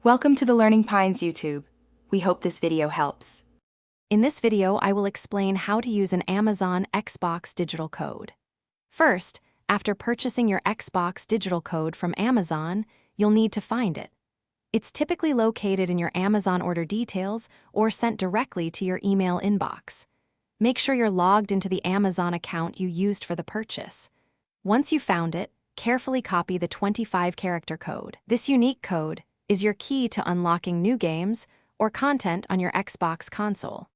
Welcome to the Learning Pines YouTube. We hope this video helps. In this video, I will explain how to use an Amazon Xbox digital code. First, after purchasing your Xbox digital code from Amazon, you'll need to find it. It's typically located in your Amazon order details or sent directly to your email inbox. Make sure you're logged into the Amazon account you used for the purchase. Once you've found it, carefully copy the 25-character code. This unique code is your key to unlocking new games or content on your Xbox console.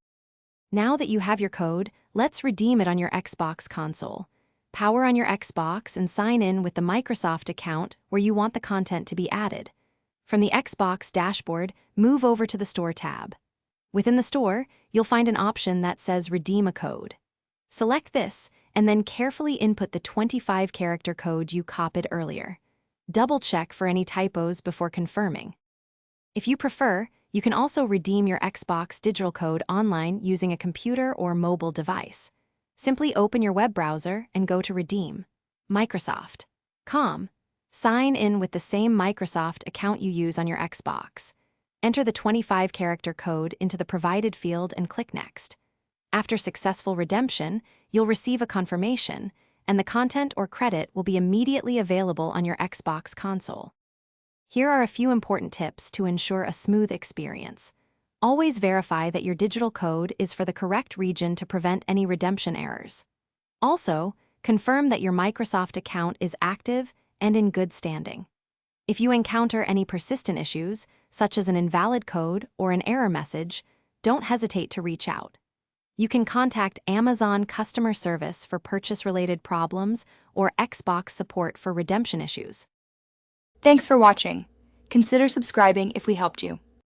Now that you have your code, let's redeem it on your Xbox console. Power on your Xbox and sign in with the Microsoft account where you want the content to be added. From the Xbox dashboard, move over to the Store tab. Within the store, you'll find an option that says Redeem a Code. Select this, and then carefully input the 25-character code you copied earlier. Double-check for any typos before confirming. If you prefer, you can also redeem your Xbox digital code online using a computer or mobile device. Simply open your web browser and go to Redeem. Microsoft.com. Sign in with the same Microsoft account you use on your Xbox. Enter the 25-character code into the provided field and click Next. After successful redemption, you'll receive a confirmation, and the content or credit will be immediately available on your Xbox console. Here are a few important tips to ensure a smooth experience. Always verify that your digital code is for the correct region to prevent any redemption errors. Also, confirm that your Microsoft account is active and in good standing. If you encounter any persistent issues, such as an invalid code or an error message, don't hesitate to reach out. You can contact Amazon customer service for purchase-related problems or Xbox support for redemption issues. Thanks for watching. Consider subscribing if we helped you.